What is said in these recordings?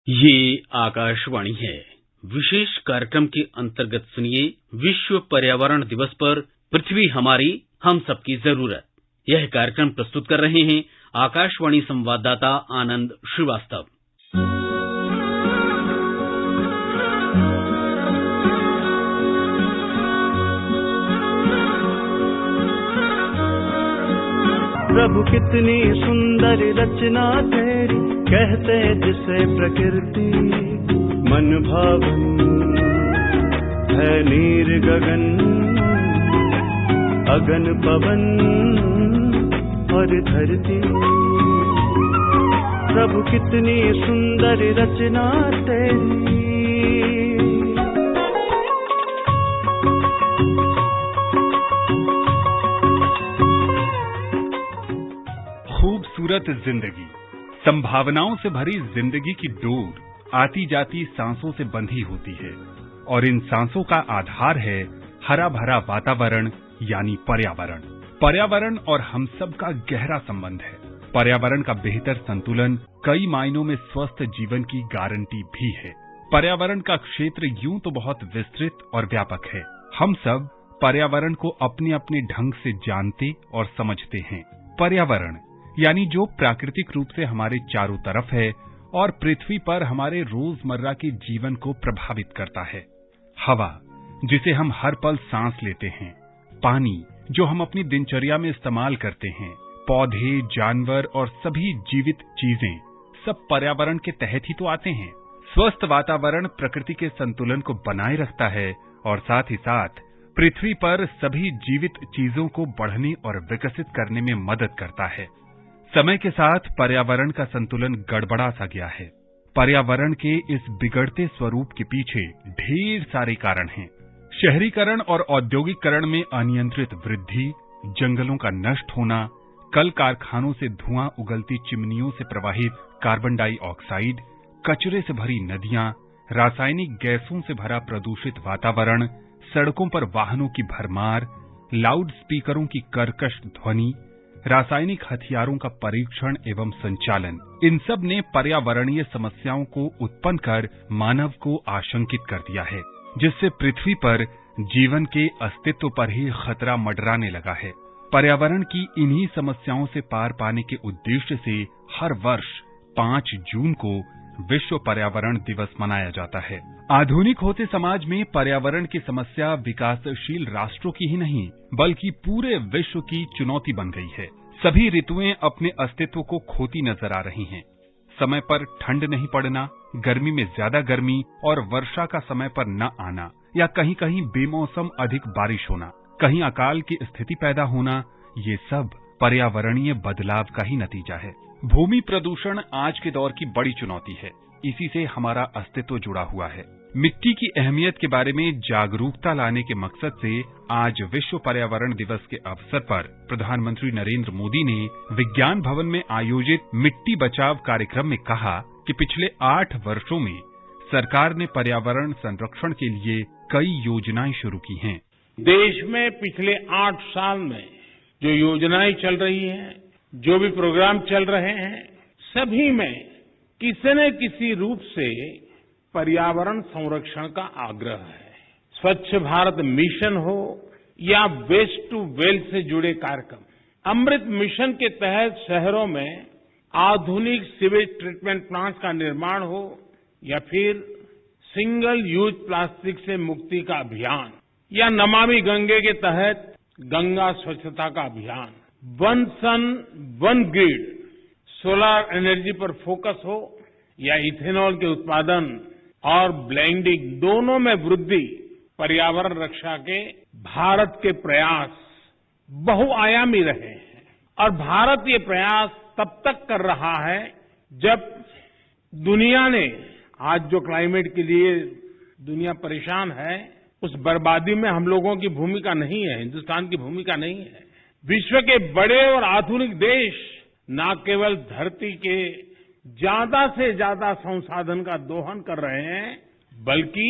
ये आकाशवाणी है। विशेष कार्यक्रम के अंतर्गत सुनिए विश्व पर्यावरण दिवस पर पृथ्वी हमारी हम सबकी जरूरत। यह कार्यक्रम प्रस्तुत कर रहे हैं आकाशवाणी संवाददाता आनंद श्रीवास्तव। प्रभु कितनी सुंदर रचना तेरी, कहते जिसे प्रकृति। मन भावन है नीर गगन, अगन पवन और धरती। प्रभु कितनी सुंदर रचना तेरी। खूबसूरत जिंदगी, संभावनाओं से भरी जिंदगी की डोर आती जाती सांसों से बंधी होती है और इन सांसों का आधार है हरा भरा वातावरण यानी पर्यावरण। पर्यावरण और हम सब का गहरा संबंध है। पर्यावरण का बेहतर संतुलन कई मायनों में स्वस्थ जीवन की गारंटी भी है। पर्यावरण का क्षेत्र यूं तो बहुत विस्तृत और व्यापक है। हम सब पर्यावरण को अपने अपने ढंग से जानते और समझते हैं। पर्यावरण यानी जो प्राकृतिक रूप से हमारे चारों तरफ है और पृथ्वी पर हमारे रोजमर्रा के जीवन को प्रभावित करता है। हवा, जिसे हम हर पल सांस लेते हैं। पानी, जो हम अपनी दिनचर्या में इस्तेमाल करते हैं। पौधे, जानवर और सभी जीवित चीजें सब पर्यावरण के तहत ही तो आते हैं। स्वस्थ वातावरण प्रकृति के संतुलन को बनाए रखता है और साथ ही साथ पृथ्वी पर सभी जीवित चीजों को बढ़ने और विकसित करने में मदद करता है। समय के साथ पर्यावरण का संतुलन गड़बड़ा सा गया है। पर्यावरण के इस बिगड़ते स्वरूप के पीछे ढेर सारे कारण हैं। शहरीकरण और औद्योगिकरण में अनियंत्रित वृद्धि, जंगलों का नष्ट होना, कल कारखानों से धुआं उगलती चिमनियों से प्रवाहित कार्बन डाइऑक्साइड, कचरे से भरी नदियां, रासायनिक गैसों से भरा प्रदूषित वातावरण, सड़कों पर वाहनों की भरमार, लाउड स्पीकरों की कर्कश ध्वनि, रासायनिक हथियारों का परीक्षण एवं संचालन, इन सब ने पर्यावरणीय समस्याओं को उत्पन्न कर मानव को आशंकित कर दिया है, जिससे पृथ्वी पर जीवन के अस्तित्व पर ही खतरा मंडराने लगा है। पर्यावरण की इन्हीं समस्याओं से पार पाने के उद्देश्य से हर वर्ष 5 जून को विश्व पर्यावरण दिवस मनाया जाता है। आधुनिक होते समाज में पर्यावरण की समस्या विकासशील राष्ट्रों की ही नहीं बल्कि पूरे विश्व की चुनौती बन गई है। सभी ऋतुएं अपने अस्तित्व को खोती नजर आ रही हैं। समय पर ठंड नहीं पड़ना, गर्मी में ज्यादा गर्मी और वर्षा का समय पर न आना या कहीं कहीं बेमौसम अधिक बारिश होना, कहीं अकाल की स्थिति पैदा होना, ये सब पर्यावरणीय बदलाव का ही नतीजा है। भूमि प्रदूषण आज के दौर की बड़ी चुनौती है। इसी से हमारा अस्तित्व जुड़ा हुआ है। मिट्टी की अहमियत के बारे में जागरूकता लाने के मकसद से आज विश्व पर्यावरण दिवस के अवसर पर प्रधानमंत्री नरेंद्र मोदी ने विज्ञान भवन में आयोजित मिट्टी बचाव कार्यक्रम में कहा कि पिछले 8 वर्षों में सरकार ने पर्यावरण संरक्षण के लिए कई योजनाएं शुरू की हैं। देश में पिछले 8 साल में जो योजनाएं चल रही हैं, जो भी प्रोग्राम चल रहे हैं, सभी में किसी न किसी रूप से पर्यावरण संरक्षण का आग्रह है। स्वच्छ भारत मिशन हो या वेस्ट टू वेल्थ से जुड़े कार्यक्रम। अमृत मिशन के तहत शहरों में आधुनिक सीवेज ट्रीटमेंट प्लांट्स का निर्माण हो या फिर सिंगल यूज प्लास्टिक से मुक्ति का अभियान या नमामि गंगे के तहत गंगा स्वच्छता का अभियान, one sun one grid, solar energy पर फोकस हो या इथेनॉल के उत्पादन और ब्लेंडिंग, दोनों में वृद्धि, पर्यावरण रक्षा के भारत के प्रयास बहुआयामी रहे हैं। और भारत ये प्रयास तब तक कर रहा है जब दुनिया ने, आज जो क्लाइमेट के लिए दुनिया परेशान है, उस बर्बादी में हम लोगों की भूमिका नहीं है, हिंदुस्तान की भूमिका नहीं है। विश्व के बड़े और आधुनिक देश न केवल धरती के ज्यादा से ज्यादा संसाधन का दोहन कर रहे हैं, बल्कि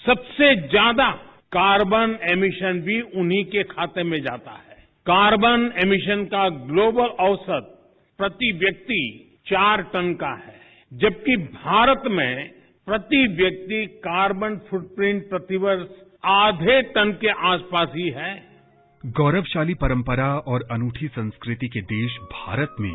सबसे ज्यादा कार्बन एमिशन भी उन्हीं के खाते में जाता है। कार्बन एमिशन का ग्लोबल औसत प्रति व्यक्ति 4 टन का है, जबकि भारत में प्रति व्यक्ति कार्बन फुटप्रिंट प्रतिवर्ष आधे टन के आसपास ही है। गौरवशाली परंपरा और अनूठी संस्कृति के देश भारत में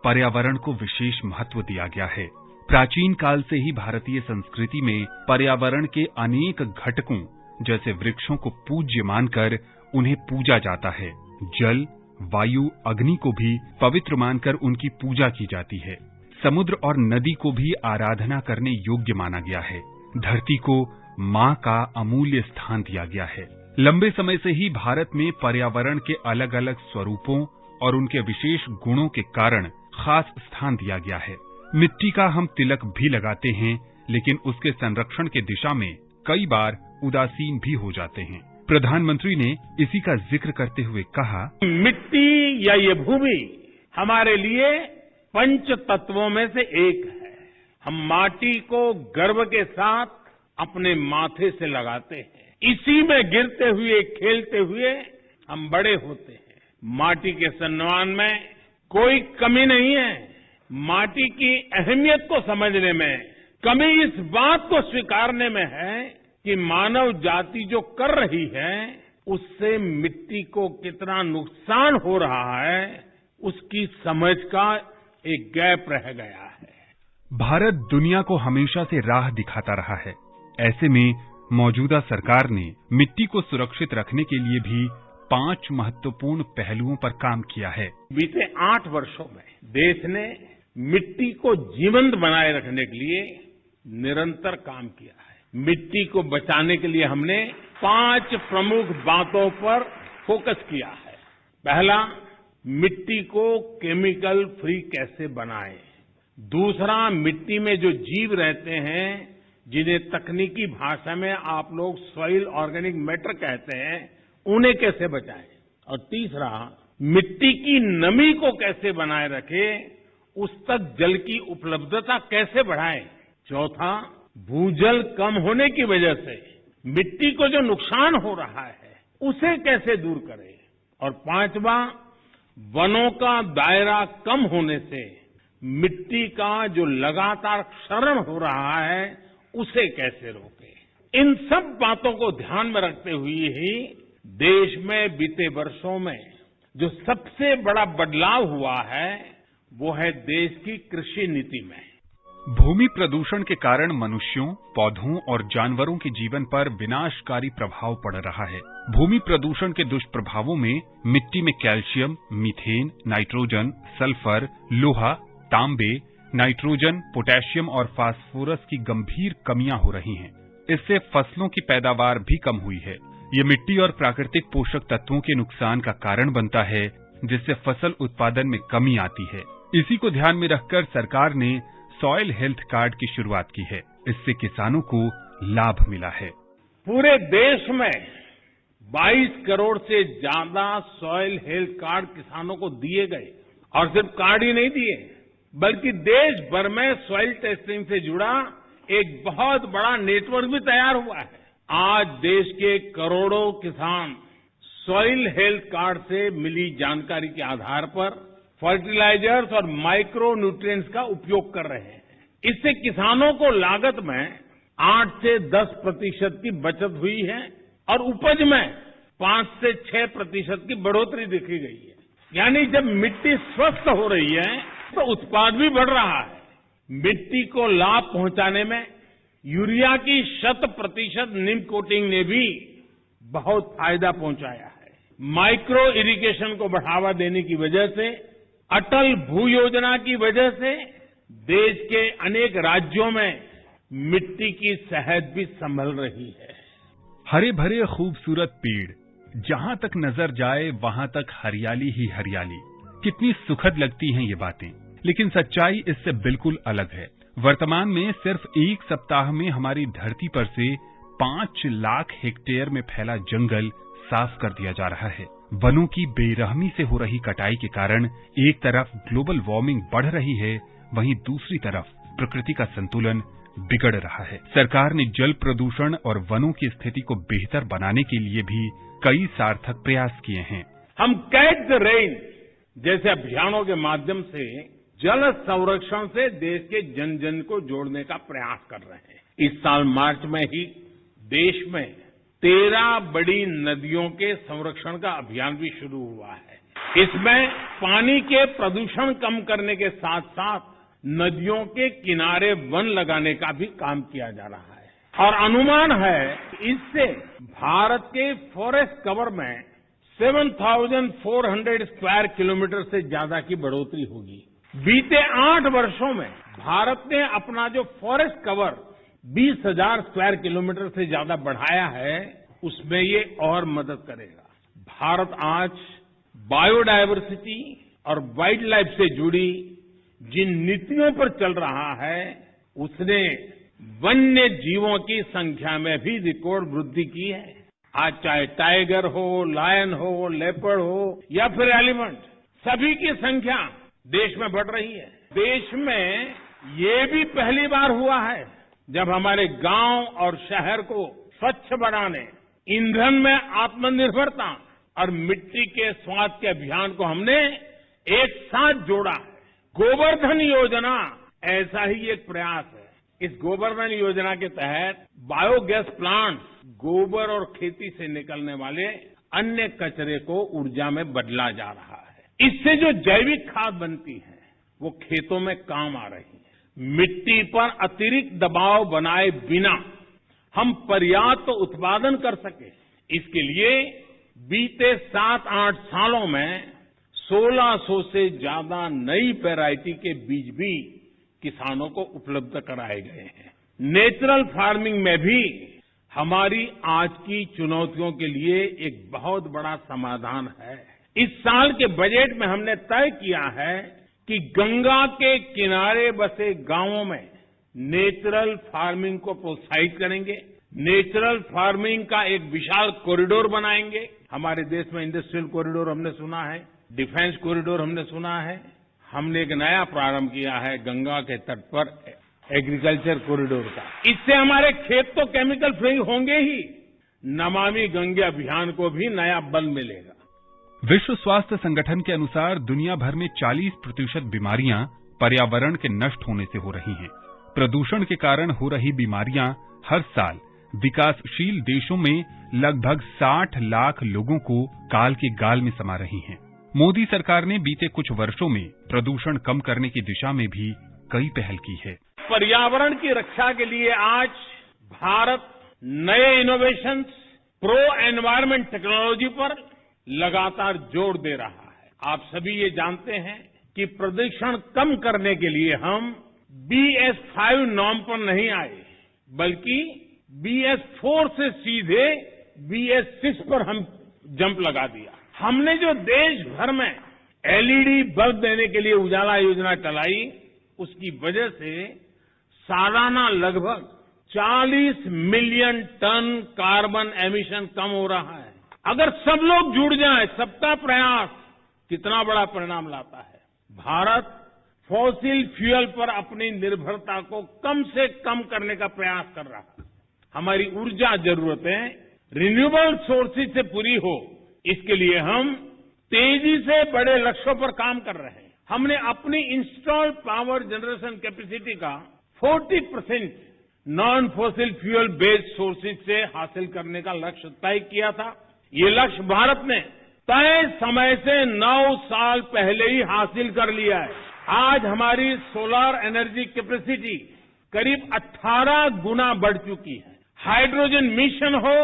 पर्यावरण को विशेष महत्व दिया गया है। प्राचीन काल से ही भारतीय संस्कृति में पर्यावरण के अनेक घटकों जैसे वृक्षों को पूज्य मानकर उन्हें पूजा जाता है। जल, वायु, अग्नि को भी पवित्र मानकर उनकी पूजा की जाती है। समुद्र और नदी को भी आराधना करने योग्य माना गया है। धरती को मां का अमूल्य स्थान दिया गया है। लंबे समय से ही भारत में पर्यावरण के अलग अलग स्वरूपों और उनके विशेष गुणों के कारण खास स्थान दिया गया है। मिट्टी का हम तिलक भी लगाते हैं, लेकिन उसके संरक्षण की दिशा में कई बार उदासीन भी हो जाते हैं। प्रधानमंत्री ने इसी का जिक्र करते हुए कहा, मिट्टी या ये भूमि हमारे लिए पंच तत्वों में से एक है। हम माटी को गर्व के साथ अपने माथे से लगाते हैं। इसी में गिरते हुए, खेलते हुए हम बड़े होते हैं। माटी के सम्मान में कोई कमी नहीं है। माटी की अहमियत को समझने में कमी इस बात को स्वीकारने में है कि मानव जाति जो कर रही है उससे मिट्टी को कितना नुकसान हो रहा है, उसकी समझ का एक गैप रह गया है। भारत दुनिया को हमेशा से राह दिखाता रहा है। ऐसे में मौजूदा सरकार ने मिट्टी को सुरक्षित रखने के लिए भी 5 महत्वपूर्ण पहलुओं पर काम किया है। बीते 8 वर्षों में देश ने मिट्टी को जीवंत बनाए रखने के लिए निरंतर काम किया है। मिट्टी को बचाने के लिए हमने 5 प्रमुख बातों पर फोकस किया है। पहला, मिट्टी को केमिकल फ्री कैसे बनाएं। दूसरा, मिट्टी में जो जीव रहते हैं जिन्हें तकनीकी भाषा में आप लोग सॉइल ऑर्गेनिक मैटर कहते हैं, उन्हें कैसे बचाएं। और तीसरा, मिट्टी की नमी को कैसे बनाए रखें, उस तक जल की उपलब्धता कैसे बढ़ाएं। चौथा, भूजल कम होने की वजह से मिट्टी को जो नुकसान हो रहा है उसे कैसे दूर करें। और पांचवा, वनों का दायरा कम होने से मिट्टी का जो लगातार क्षरण हो रहा है उसे कैसे रोकें। इन सब बातों को ध्यान में रखते हुए ही देश में बीते वर्षों में जो सबसे बड़ा बदलाव हुआ है वो है देश की कृषि नीति में। भूमि प्रदूषण के कारण मनुष्यों, पौधों और जानवरों के जीवन पर विनाशकारी प्रभाव पड़ रहा है। भूमि प्रदूषण के दुष्प्रभावों में मिट्टी में कैल्शियम, मीथेन, नाइट्रोजन, सल्फर, लोहा, तांबे, नाइट्रोजन, पोटेशियम और फास्फोरस की गंभीर कमियां हो रही हैं। इससे फसलों की पैदावार भी कम हुई है। ये मिट्टी और प्राकृतिक पोषक तत्वों के नुकसान का कारण बनता है, जिससे फसल उत्पादन में कमी आती है। इसी को ध्यान में रखकर सरकार ने सॉइल हेल्थ कार्ड की शुरुआत की है। इससे किसानों को लाभ मिला है। पूरे देश में 22 करोड़ से ज्यादा सॉइल हेल्थ कार्ड किसानों को दिए गए। और सिर्फ कार्ड ही नहीं दिए, बल्कि देश भर में सॉइल टेस्टिंग से जुड़ा एक बहुत बड़ा नेटवर्क भी तैयार हुआ है। आज देश के करोड़ों किसान सॉइल हेल्थ कार्ड से मिली जानकारी के आधार पर फर्टिलाइजर्स और माइक्रो न्यूट्रिएंट्स का उपयोग कर रहे हैं। इससे किसानों को लागत में 8 से 10% की बचत हुई है और उपज में 5 से 6% की बढ़ोतरी देखी गई है। यानी जब मिट्टी स्वस्थ हो रही है तो उत्पाद भी बढ़ रहा है। मिट्टी को लाभ पहुंचाने में यूरिया की 100% नीम कोटिंग ने भी बहुत फायदा पहुंचाया है। माइक्रो इरिगेशन को बढ़ावा देने की वजह से, अटल भू योजना की वजह से देश के अनेक राज्यों में मिट्टी की सेहत भी संभल रही है। हरे भरे खूबसूरत पेड़, जहां तक नजर जाए वहां तक हरियाली ही हरियाली। कितनी सुखद लगती हैं ये बातें, लेकिन सच्चाई इससे बिल्कुल अलग है। वर्तमान में सिर्फ 1 सप्ताह में हमारी धरती पर से 5 लाख हेक्टेयर में फैला जंगल साफ कर दिया जा रहा है। वनों की बेरहमी से हो रही कटाई के कारण एक तरफ ग्लोबल वार्मिंग बढ़ रही है, वहीं दूसरी तरफ प्रकृति का संतुलन बिगड़ रहा है। सरकार ने जल प्रदूषण और वनों की स्थिति को बेहतर बनाने के लिए भी कई सार्थक प्रयास किए हैं। हम कैच द रेन जैसे अभियानों के माध्यम से जल संरक्षण से देश के जन जन को जोड़ने का प्रयास कर रहे हैं। इस साल मार्च में ही देश में 13 बड़ी नदियों के संरक्षण का अभियान भी शुरू हुआ है। इसमें पानी के प्रदूषण कम करने के साथ साथ नदियों के किनारे वन लगाने का भी काम किया जा रहा है और अनुमान है इससे भारत के फॉरेस्ट कवर में 7,400 स्क्वायर किलोमीटर से ज्यादा की बढ़ोतरी होगी। बीते 8 वर्षों में भारत ने अपना जो फॉरेस्ट कवर 20,000 स्क्वायर किलोमीटर से ज्यादा बढ़ाया है, उसमें ये और मदद करेगा। भारत आज बायोडायवर्सिटी और वाइल्ड लाइफ से जुड़ी जिन नीतियों पर चल रहा है, उसने वन्य जीवों की संख्या में भी रिकॉर्ड वृद्धि की है। आज चाहे टाइगर हो, लायन हो, लेपर्ड हो या फिर एलिफेंट, सभी की संख्या देश में बढ़ रही है। देश में ये भी पहली बार हुआ है जब हमारे गांव और शहर को स्वच्छ बनाने, ईंधन में आत्मनिर्भरता और मिट्टी के स्वाद के अभियान को हमने एक साथ जोड़ा है। गोवर्धन योजना ऐसा ही एक प्रयास है। इस गोवर्धन योजना के तहत बायोगैस प्लांट गोबर और खेती से निकलने वाले अन्य कचरे को ऊर्जा में बदला जा रहा है। इससे जो जैविक खाद बनती है वो खेतों में काम आ रही है। मिट्टी पर अतिरिक्त दबाव बनाए बिना हम पर्याप्त उत्पादन कर सके, इसके लिए बीते 7-8 सालों में 1600 से ज्यादा नई वैरायटी के बीज भी किसानों को उपलब्ध कराए गए हैं। नेचुरल फार्मिंग में भी हमारी आज की चुनौतियों के लिए एक बहुत बड़ा समाधान है। इस साल के बजट में हमने तय किया है कि गंगा के किनारे बसे गांवों में नेचुरल फार्मिंग को प्रोत्साहित करेंगे। नेचुरल फार्मिंग का एक विशाल कॉरिडोर बनाएंगे। हमारे देश में इंडस्ट्रियल कॉरिडोर हमने सुना है, डिफेंस कॉरिडोर हमने सुना है। हमने एक नया प्रारंभ किया है गंगा के तट पर एग्रीकल्चर कॉरिडोर का। इससे हमारे खेत तो केमिकल फ्री होंगे ही, नमामि गंगे अभियान को भी नया बल मिलेगा। विश्व स्वास्थ्य संगठन के अनुसार दुनिया भर में 40% बीमारियां पर्यावरण के नष्ट होने से हो रही हैं। प्रदूषण के कारण हो रही बीमारियां हर साल विकासशील देशों में लगभग 60 लाख लोगों को काल के गाल में समा रही हैं। मोदी सरकार ने बीते कुछ वर्षों में प्रदूषण कम करने की दिशा में भी कई पहल की है। पर्यावरण की रक्षा के लिए आज भारत नए इनोवेशंस, प्रो एनवायरमेंट टेक्नोलॉजी पर लगातार जोर दे रहा है। आप सभी ये जानते हैं कि प्रदूषण कम करने के लिए हम BS5 नॉर्म पर नहीं आए, बल्कि BS4 से सीधे BS6 पर हम जंप लगा दिया। हमने जो देश भर में LED बल्ब देने के लिए उजाला योजना चलाई, उसकी वजह से सालाना लगभग 40 मिलियन टन कार्बन एमिशन कम हो रहा है। अगर सब लोग जुड़ जाएं, सबका प्रयास कितना बड़ा परिणाम लाता है। भारत फॉसिल फ्यूल पर अपनी निर्भरता को कम से कम करने का प्रयास कर रहा है। हमारी ऊर्जा जरूरतें रिन्यूएबल सोर्सेज से पूरी हो, इसके लिए हम तेजी से बड़े लक्ष्यों पर काम कर रहे हैं। हमने अपनी इंस्टॉल्ड पावर जनरेशन कैपेसिटी का 40% non fossil fuel based sources से हासिल करने का लक्ष्य तय किया था। ये लक्ष्य भारत ने तय समय से 9 साल पहले ही हासिल कर लिया है। आज हमारी सोलर एनर्जी कैपेसिटी करीब 18 गुना बढ़ चुकी है। हाइड्रोजन मिशन हो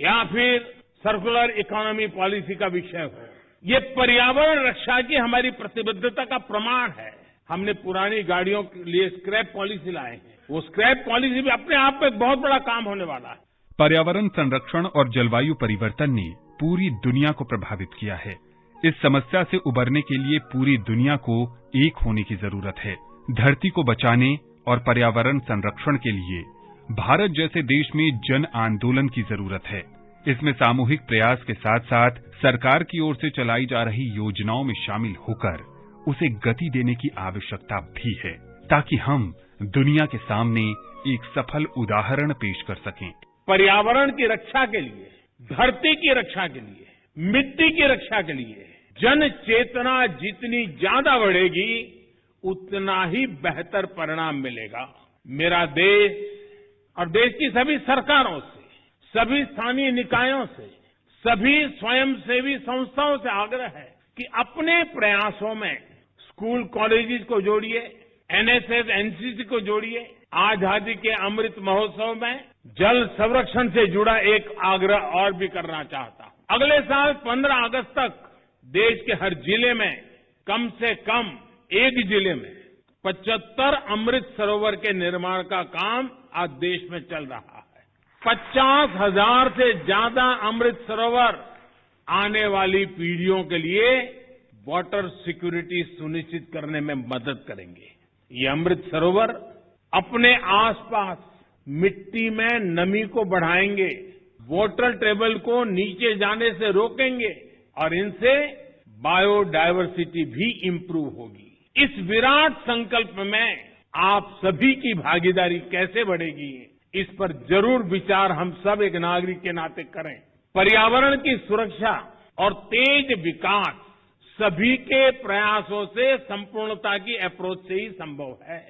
या फिर सर्कुलर इकोनॉमी पॉलिसी का विषय हो, ये पर्यावरण रक्षा की हमारी प्रतिबद्धता का प्रमाण है। हमने पुरानी गाड़ियों के लिए स्क्रैप पॉलिसी लाए हैं। वो स्क्रैप पॉलिसी भी अपने आप में एक बहुत बड़ा काम होने वाला है। पर्यावरण संरक्षण और जलवायु परिवर्तन ने पूरी दुनिया को प्रभावित किया है। इस समस्या से उबरने के लिए पूरी दुनिया को एक होने की जरूरत है। धरती को बचाने और पर्यावरण संरक्षण के लिए भारत जैसे देश में जन आंदोलन की जरूरत है। इसमें सामूहिक प्रयास के साथ साथ सरकार की ओर से चलाई जा रही योजनाओं में शामिल होकर उसे गति देने की आवश्यकता भी है, ताकि हम दुनिया के सामने एक सफल उदाहरण पेश कर सकें। पर्यावरण की रक्षा के लिए, धरती की रक्षा के लिए, मिट्टी की रक्षा के लिए जन चेतना जितनी ज्यादा बढ़ेगी, उतना ही बेहतर परिणाम मिलेगा। मेरा देश और देश की सभी सरकारों से, सभी स्थानीय निकायों से, सभी स्वयंसेवी संस्थाओं से आग्रह है कि अपने प्रयासों में स्कूल कॉलेजेस को जोड़िए, एनएसएस, एनसीसी को जोड़िए। आजादी के अमृत महोत्सव में जल संरक्षण से जुड़ा एक आग्रह और भी करना चाहता हूं। अगले साल 15 अगस्त तक देश के हर जिले में कम से कम एक जिले में 75 अमृत सरोवर के निर्माण का काम आज देश में चल रहा है। 50,000 से ज्यादा अमृत सरोवर आने वाली पीढ़ियों के लिए वाटर सिक्योरिटी सुनिश्चित करने में मदद करेंगे। ये अमृत सरोवर अपने आसपास मिट्टी में नमी को बढ़ाएंगे, वाटर टेबल को नीचे जाने से रोकेंगे और इनसे बायोडायवर्सिटी भी इंप्रूव होगी। इस विराट संकल्प में आप सभी की भागीदारी कैसे बढ़ेगी, इस पर जरूर विचार हम सब एक नागरिक के नाते करें। पर्यावरण की सुरक्षा और तेज विकास सभी के प्रयासों से संपूर्णता की अप्रोच से ही संभव है।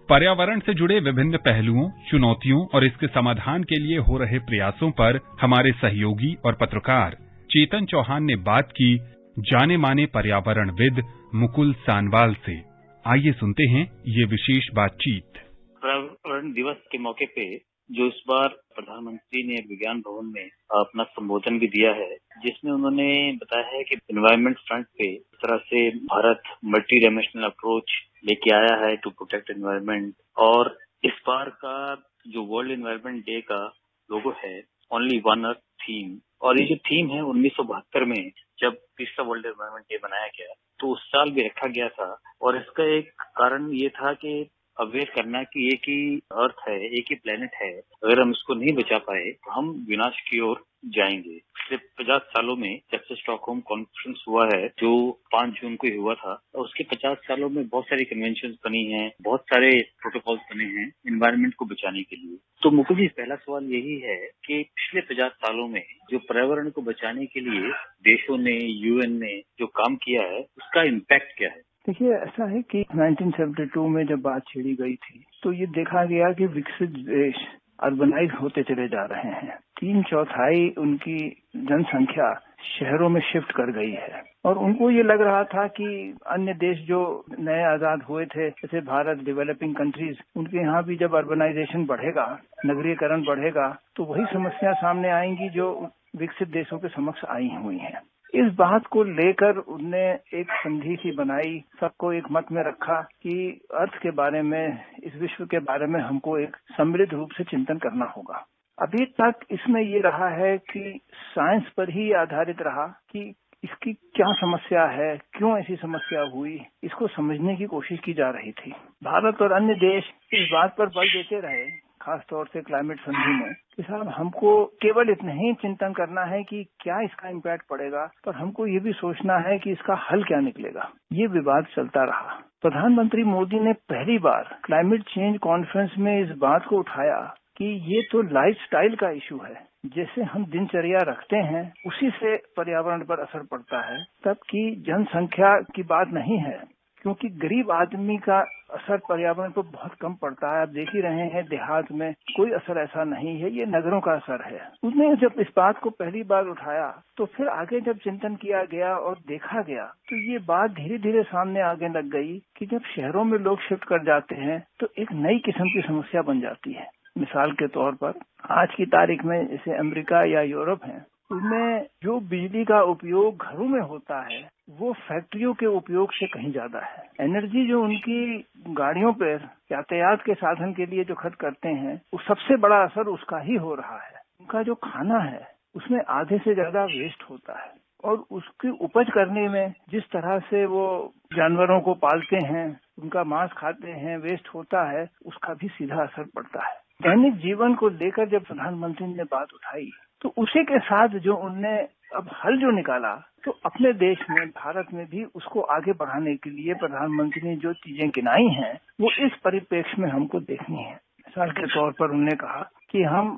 पर्यावरण से जुड़े विभिन्न पहलुओं, चुनौतियों और इसके समाधान के लिए हो रहे प्रयासों पर हमारे सहयोगी और पत्रकार चेतन चौहान ने बात की जाने माने पर्यावरणविद मुकुल सानवाल से। आइए सुनते हैं ये विशेष बातचीत। पर्यावरण दिवस के मौके पे जो इस बार प्रधानमंत्री ने विज्ञान भवन में अपना संबोधन भी दिया है, जिसमें उन्होंने बताया है कि एनवायरमेंट फ्रंट पे इस तरह से भारत मल्टी डायमेंशनल अप्रोच लेके आया है टू प्रोटेक्ट एनवायरमेंट। और इस बार का जो वर्ल्ड एनवायरमेंट डे का लोगो है ओनली वन अर्थ थीम, और ये जो थीम है 1972 में जब तीसरा वर्ल्ड एनवायरमेंट डे बनाया गया तो उस साल भी रखा गया था। और इसका एक कारण ये था कि अवेयर करना कि एक ही अर्थ है, एक ही प्लेनेट है, अगर हम इसको नहीं बचा पाए तो हम विनाश की ओर जाएंगे। पिछले 50 सालों में जब से स्टॉकहोम कॉन्फ्रेंस हुआ है जो 5 जून को ही हुआ था, उसके 50 सालों में बहुत सारी कन्वेंशन बनी हैं, बहुत सारे प्रोटोकॉल्स बने हैं एनवायरमेंट को बचाने के लिए। तो मुकुल जी, पहला सवाल यही है कि पिछले 50 सालों में जो पर्यावरण को बचाने के लिए देशों ने, यूएन ने जो काम किया है उसका इम्पैक्ट क्या है? देखिए, ऐसा है कि 1972 में जब बात छेड़ी गई थी तो ये देखा गया कि विकसित देश अर्बनाइज होते चले जा रहे हैं। 3/4 उनकी जनसंख्या शहरों में शिफ्ट कर गई है और उनको ये लग रहा था कि अन्य देश जो नए आजाद हुए थे, जैसे भारत, डेवलपिंग कंट्रीज, उनके यहाँ भी जब अर्बनाइजेशन बढ़ेगा, नगरीकरण बढ़ेगा, तो वही समस्या सामने आएंगी जो विकसित देशों के समक्ष आई हुई हैं। इस बात को लेकर उनने एक संधि सी बनाई, सबको एक मत में रखा कि अर्थ के बारे में, इस विश्व के बारे में हमको एक सम्मिलित रूप से चिंतन करना होगा। अभी तक इसमें ये रहा है कि साइंस पर ही आधारित रहा कि इसकी क्या समस्या है, क्यों ऐसी समस्या हुई, इसको समझने की कोशिश की जा रही थी। भारत और अन्य देश इस बात पर बल देते रहे, खास तौर से क्लाइमेट संधि में, कि साहब हमको केवल इतना ही चिंतन करना है कि क्या इसका इम्पैक्ट पड़ेगा, पर हमको ये भी सोचना है कि इसका हल क्या निकलेगा। ये विवाद चलता रहा। प्रधानमंत्री मोदी ने पहली बार क्लाइमेट चेंज कॉन्फ्रेंस में इस बात को उठाया कि ये तो लाइफस्टाइल का इशू है, जैसे हम दिनचर्या रखते हैं उसी से पर्यावरण पर असर पड़ता है, तब की जनसंख्या की बात नहीं है, क्योंकि गरीब आदमी का असर पर्यावरण पर बहुत कम पड़ता है। आप देख ही रहे हैं, देहात में कोई असर ऐसा नहीं है, ये नगरों का असर है। उसने जब इस बात को पहली बार उठाया तो फिर आगे जब चिंतन किया गया और देखा गया तो ये बात धीरे धीरे सामने आगे लग गई कि जब शहरों में लोग शिफ्ट कर जाते हैं तो एक नई किस्म की समस्या बन जाती है। मिसाल के तौर पर आज की तारीख में जैसे अमेरिका या यूरोप है, उनमें जो बिजली का उपयोग घरों में होता है वो फैक्ट्रियों के उपयोग से कहीं ज्यादा है। एनर्जी जो उनकी गाड़ियों पर, यातायात के साधन के लिए जो खर्च करते हैं, वो सबसे बड़ा असर उसका ही हो रहा है। उनका जो खाना है उसमें आधे से ज्यादा वेस्ट होता है और उसकी उपज करने में जिस तरह से वो जानवरों को पालते हैं, उनका मांस खाते हैं, वेस्ट होता है, उसका भी सीधा असर पड़ता है। दैनिक जीवन को लेकर जब प्रधानमंत्री ने बात उठाई तो उसी के साथ जो उनने अब हल जो निकाला, तो अपने देश में, भारत में भी उसको आगे बढ़ाने के लिए प्रधानमंत्री ने जो चीजें गिनाई हैं वो इस परिप्रेक्ष्य में हमको देखनी है। मिसाल के तौर पर उन्होंने कहा कि हम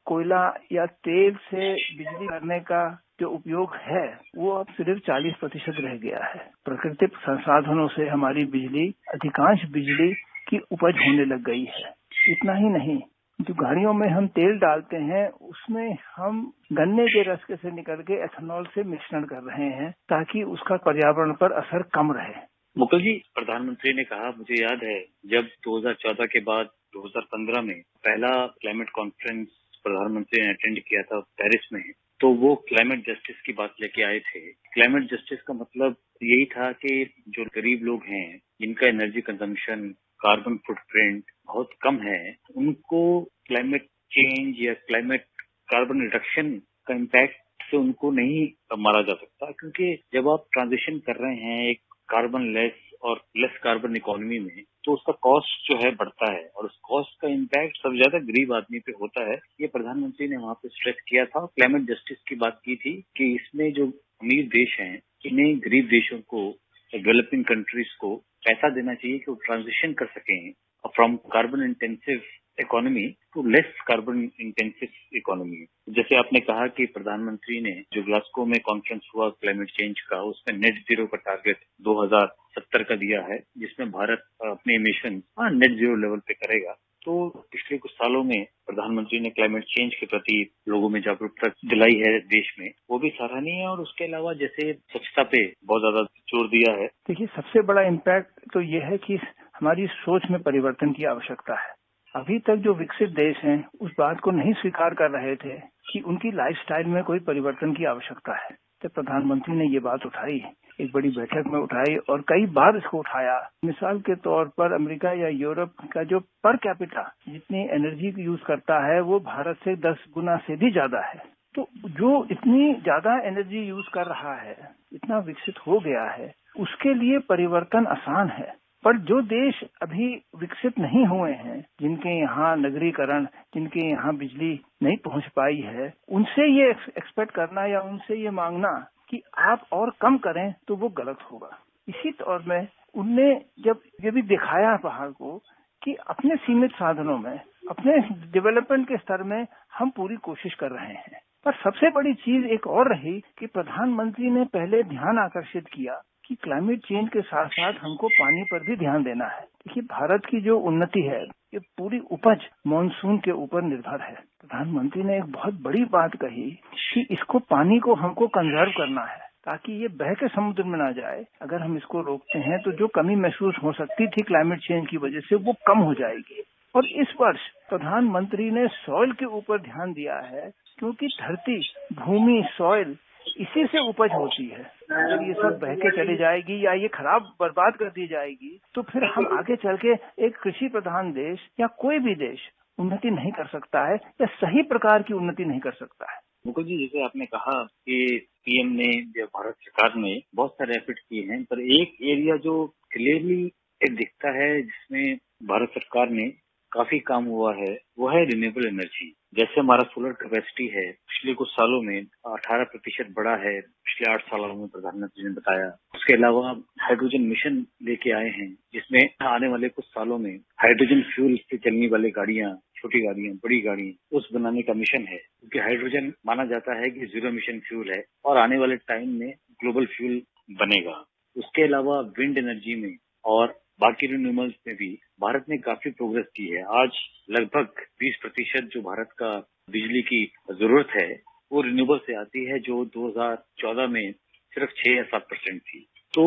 कोयला या तेल से बिजली करने का जो उपयोग है वो अब सिर्फ 40% रह गया है। प्राकृतिक संसाधनों से हमारी बिजली, अधिकांश बिजली की उपज होने लग गई है। इतना ही नहीं, जो गाड़ियों में हम तेल डालते हैं उसमें हम गन्ने के रस से निकल के एथेनॉल से मिश्रण कर रहे हैं ताकि उसका पर्यावरण पर असर कम रहे। मुकुल जी, प्रधानमंत्री ने कहा, मुझे याद है जब 2014 के बाद 2015 में पहला क्लाइमेट कॉन्फ्रेंस प्रधानमंत्री ने अटेंड किया था पेरिस में, तो वो क्लाइमेट जस्टिस की बात लेके आए थे। क्लाइमेट जस्टिस का मतलब यही था कि जो गरीब लोग हैं, जिनका एनर्जी कंजम्पशन, कार्बन फुटप्रिंट बहुत कम है, उनको क्लाइमेट चेंज या क्लाइमेट कार्बन रिडक्शन का इम्पैक्ट से उनको नहीं मारा जा सकता, क्योंकि जब आप ट्रांजिशन कर रहे हैं एक कार्बन लेस और लेस कार्बन इकोनॉमी में, तो उसका कॉस्ट जो है बढ़ता है और उस कॉस्ट का इम्पैक्ट सबसे ज्यादा गरीब आदमी पे होता है। ये प्रधानमंत्री ने वहाँ पे स्ट्रेस किया था। क्लाइमेट जस्टिस की बात की थी कि इसमें जो अमीर देश हैं, इन्हें गरीब देशों को, डेवलपिंग कंट्रीज को पैसा देना चाहिए कि वो ट्रांजिशन कर सकें from carbon intensive economy to less carbon intensive economy. जैसे आपने कहा कि प्रधानमंत्री ने जो ग्लासगो में कॉन्फ्रेंस हुआ क्लाइमेट चेंज का, उसमें नेट जीरो का टारगेट 2070 का दिया है, जिसमें भारत अपने इमिशन नेट जीरो लेवल पे करेगा। तो पिछले कुछ सालों में प्रधानमंत्री ने क्लाइमेट चेंज के प्रति लोगों में जागरूकता दिलाई है देश में, वो भी सराहनीय है। और उसके अलावा जैसे स्वच्छता पे बहुत ज्यादा जोर दिया है। देखिए, सबसे बड़ा इम्पैक्ट तो ये है कि हमारी सोच में परिवर्तन की आवश्यकता है। अभी तक जो विकसित देश हैं उस बात को नहीं स्वीकार कर रहे थे कि उनकी लाइफस्टाइल में कोई परिवर्तन की आवश्यकता है। तो प्रधानमंत्री ने ये बात उठाई, एक बड़ी बैठक में उठाई और कई बार इसको उठाया। मिसाल के तौर पर अमेरिका या यूरोप का जो पर कैपिटा जितनी एनर्जी यूज करता है वो भारत से 10 गुना से भी ज्यादा है। तो जो इतनी ज्यादा एनर्जी यूज कर रहा है, इतना विकसित हो गया है, उसके लिए परिवर्तन आसान है। पर जो देश अभी विकसित नहीं हुए हैं, जिनके यहाँ नगरीकरण, जिनके यहाँ बिजली नहीं पहुंच पाई है, उनसे ये एक्सपेक्ट करना या उनसे ये मांगना कि आप और कम करें तो वो गलत होगा। इसी तौर में उनने जब ये भी दिखाया पहाड़ को कि अपने सीमित साधनों में, अपने डेवलपमेंट के स्तर में हम पूरी कोशिश कर रहे हैं। पर सबसे बड़ी चीज एक और रही कि प्रधानमंत्री ने पहले ध्यान आकर्षित किया कि क्लाइमेट चेंज के साथ साथ हमको पानी पर भी ध्यान देना है। देखिए, भारत की जो उन्नति है ये पूरी उपज मानसून के ऊपर निर्भर है। प्रधानमंत्री ने एक बहुत बड़ी बात कही कि इसको पानी को हमको कंजर्व करना है ताकि ये बह के समुद्र में ना जाए। अगर हम इसको रोकते हैं तो जो कमी महसूस हो सकती थी क्लाइमेट चेंज की वजह से, वो कम हो जाएगी। और इस वर्ष प्रधानमंत्री ने सॉइल के ऊपर ध्यान दिया है, क्योंकि धरती, भूमि, सॉइल, इसी से उपज होती है। अगर ये सब बह के चली जाएगी या ये खराब बर्बाद कर दी जाएगी तो फिर हम आगे चल के एक कृषि प्रधान देश या कोई भी देश उन्नति नहीं कर सकता है या सही प्रकार की उन्नति नहीं कर सकता है। मुकुल जी, जैसे आपने कहा कि पीएम ने या भारत सरकार ने बहुत सारे एफर्ट किए हैं, पर एक एरिया जो क्लियरली दिखता है जिसमें भारत सरकार ने काफी काम हुआ है, वो है रिन्यूएबल एनर्जी। जैसे हमारा सोलर कैपेसिटी है, पिछले कुछ सालों में 18% बढ़ा है, पिछले 8 सालों में प्रधानमंत्री ने बताया। उसके अलावा हाइड्रोजन मिशन लेके आए हैं, जिसमें आने वाले कुछ सालों में हाइड्रोजन फ्यूल से चलने वाली गाड़ियां, छोटी गाड़ियां, बड़ी गाड़ियां, उस बनाने का मिशन है। क्योंकि हाइड्रोजन माना जाता है कि जीरो मिशन फ्यूल है और आने वाले टाइम में ग्लोबल फ्यूल बनेगा। उसके अलावा विंड एनर्जी में और बाकी रिन्यूएबल्स में भी भारत ने काफी प्रोग्रेस की है। आज लगभग 20% जो भारत का बिजली की जरूरत है वो रिन्यूएबल से आती है, जो 2014 में सिर्फ 6 या 7% थी। तो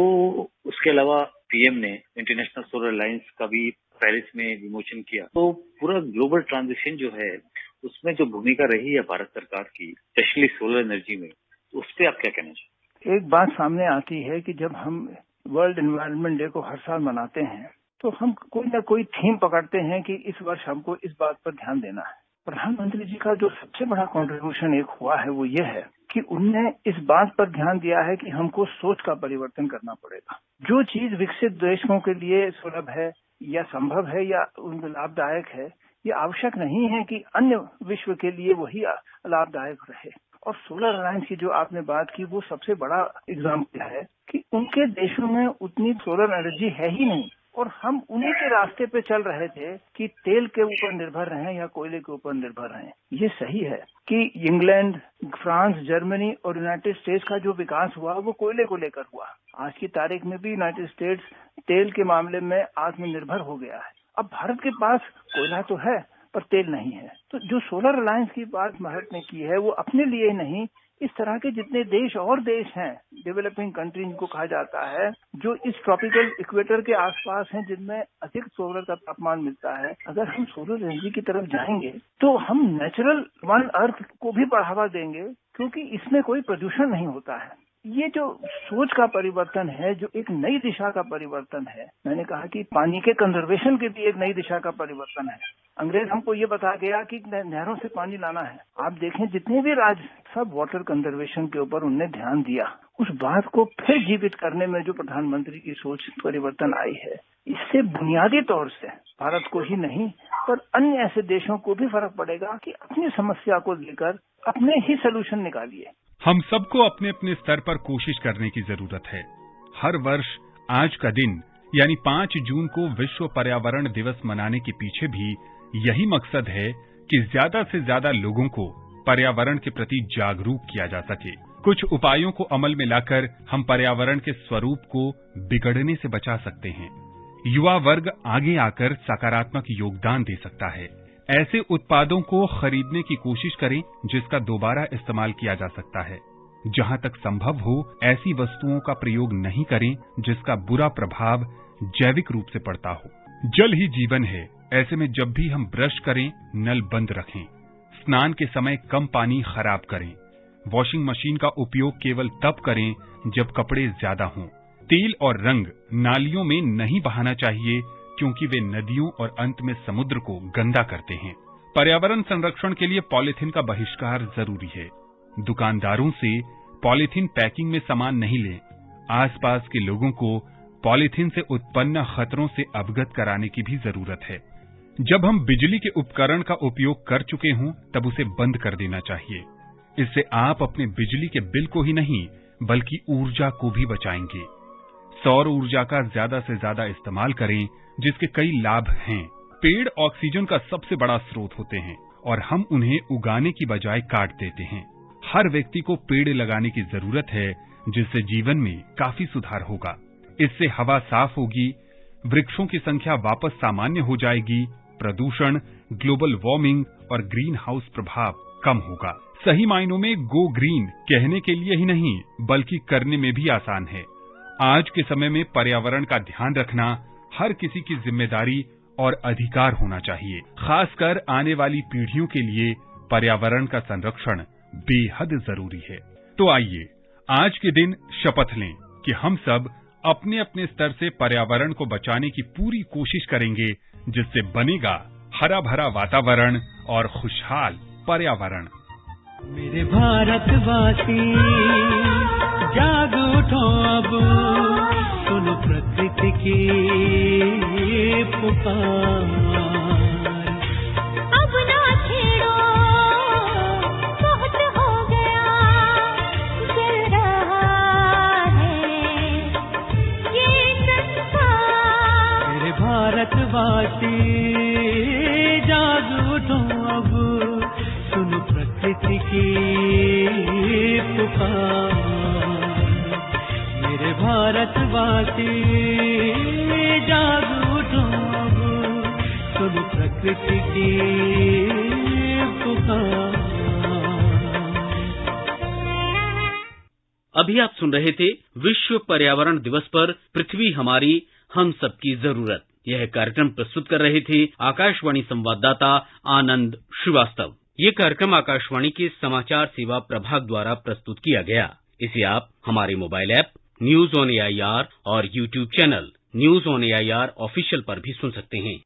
उसके अलावा पीएम ने इंटरनेशनल सोलर अलायंस का भी पेरिस में विमोचन किया। तो पूरा ग्लोबल ट्रांजिशन जो है उसमें जो भूमिका रही है भारत सरकार की, स्पेशली सोलर एनर्जी में, तो उस पर आप क्या कहना चाहिए? एक बात सामने आती है कि जब हम वर्ल्ड एनवायरनमेंट डे को हर साल मनाते हैं तो हम कोई ना कोई थीम पकड़ते हैं कि इस वर्ष हमको इस बात पर ध्यान देना है। प्रधानमंत्री जी का जो सबसे बड़ा कंट्रीब्यूशन एक हुआ है वो ये है कि उनने इस बात पर ध्यान दिया है कि हमको सोच का परिवर्तन करना पड़ेगा। जो चीज विकसित देशों के लिए सुलभ है या संभव है या उनको लाभदायक है, ये आवश्यक नहीं है कि अन्य विश्व के लिए वही लाभदायक रहे। और सोलर अलायंस की जो आपने बात की वो सबसे बड़ा एग्जाम्पल है कि उनके देशों में उतनी सोलर एनर्जी है ही नहीं और हम उन्हीं के रास्ते पे चल रहे थे कि तेल के ऊपर निर्भर रहें या कोयले के ऊपर निर्भर रहें। ये सही है कि इंग्लैंड, फ्रांस, जर्मनी और यूनाइटेड स्टेट्स का जो विकास हुआ वो कोयले को लेकर हुआ। आज की तारीख में भी यूनाइटेड स्टेट्स तेल के मामले में आत्मनिर्भर हो गया है। अब भारत के पास कोयला तो है पर तेल नहीं है। तो जो सोलर अलायंस की बात भारत ने की है वो अपने लिए नहीं, इस तरह के जितने देश और देश हैं, डेवलपिंग कंट्री जिनको कहा जाता है, जो इस ट्रॉपिकल इक्वेटर के आसपास हैं, जिनमें अधिक सोलर का तापमान मिलता है, अगर हम सोलर एनर्जी की तरफ जाएंगे तो हम नेचुरल वन अर्थ को भी बढ़ावा देंगे, क्योंकि इसमें कोई प्रदूषण नहीं होता है। ये जो सोच का परिवर्तन है, जो एक नई दिशा का परिवर्तन है, मैंने कहा कि पानी के कंजर्वेशन के भी एक नई दिशा का परिवर्तन है। अंग्रेज हमको ये बता गया कि नहरों से पानी लाना है। आप देखें जितने भी राज्य सब वाटर कंजर्वेशन के ऊपर उनने ध्यान दिया। उस बात को फिर जीवित करने में जो प्रधानमंत्री की सोच परिवर्तन आई है, इससे बुनियादी तौर से भारत को ही नहीं पर अन्य ऐसे देशों को भी फर्क पड़ेगा कि अपनी समस्या को लेकर अपने ही सलूशन निकालिए। हम सबको अपने अपने स्तर पर कोशिश करने की जरूरत है। हर वर्ष आज का दिन यानी 5 जून को विश्व पर्यावरण दिवस मनाने के पीछे भी यही मकसद है कि ज्यादा से ज्यादा लोगों को पर्यावरण के प्रति जागरूक किया जा सके। कुछ उपायों को अमल में लाकर हम पर्यावरण के स्वरूप को बिगड़ने से बचा सकते हैं। युवा वर्ग आगे आकर सकारात्मक योगदान दे सकता है। ऐसे उत्पादों को खरीदने की कोशिश करें जिसका दोबारा इस्तेमाल किया जा सकता है। जहां तक संभव हो ऐसी वस्तुओं का प्रयोग नहीं करें जिसका बुरा प्रभाव जैविक रूप से पड़ता हो। जल ही जीवन है, ऐसे में जब भी हम ब्रश करें नल बंद रखें। स्नान के समय कम पानी खराब करें। वॉशिंग मशीन का उपयोग केवल तब करें जब कपड़े ज्यादा हों। तेल और रंग नालियों में नहीं बहाना चाहिए क्योंकि वे नदियों और अंत में समुद्र को गंदा करते हैं। पर्यावरण संरक्षण के लिए पॉलीथीन का बहिष्कार जरूरी है। दुकानदारों से पॉलीथीन पैकिंग में सामान नहीं लें। आसपास के लोगों को पॉलीथीन से उत्पन्न खतरों से अवगत कराने की भी जरूरत है। जब हम बिजली के उपकरण का उपयोग कर चुके हों तब उसे बंद कर देना चाहिए। इससे आप अपने बिजली के बिल को ही नहीं बल्कि ऊर्जा को भी बचाएंगे। सौर ऊर्जा का ज्यादा से ज्यादा इस्तेमाल करें जिसके कई लाभ हैं। पेड़ ऑक्सीजन का सबसे बड़ा स्रोत होते हैं और हम उन्हें उगाने की बजाय काट देते हैं। हर व्यक्ति को पेड़ लगाने की जरूरत है जिससे जीवन में काफी सुधार होगा। इससे हवा साफ होगी, वृक्षों की संख्या वापस सामान्य हो जाएगी, प्रदूषण, ग्लोबल वार्मिंग और ग्रीन हाउस प्रभाव कम होगा। सही मायनों में गो ग्रीन कहने के लिए ही नहीं बल्कि करने में भी आसान है। आज के समय में पर्यावरण का ध्यान रखना हर किसी की जिम्मेदारी और अधिकार होना चाहिए। खासकर आने वाली पीढ़ियों के लिए पर्यावरण का संरक्षण बेहद जरूरी है। तो आइए आज के दिन शपथ लें कि हम सब अपने अपने स्तर से पर्यावरण को बचाने की पूरी कोशिश करेंगे जिससे बनेगा हरा भरा वातावरण और खुशहाल पर्यावरण। मेरे भारतवासी जाग उठो अब, सुनो प्रकृति की पुकार। अब ना छेड़ो, बहुत हो गया, जल रहा है ये संसार। मेरे भारतवासी जाग उठो अब, सुनो प्रकृति की पुकार। मेरे भारतवासी जाग उठो अब, सुनो प्रकृति की पुकार। अभी आप सुन रहे थे विश्व पर्यावरण दिवस पर पृथ्वी हमारी हम सबकी जरूरत। यह कार्यक्रम प्रस्तुत कर रहे थे आकाशवाणी संवाददाता आनंद श्रीवास्तव। ये कार्यक्रम आकाशवाणी के समाचार सेवा प्रभाग द्वारा प्रस्तुत किया गया। इसे आप हमारे mobile app news on AIR और YouTube channel news on AIR official पर भी सुन सकते हैं।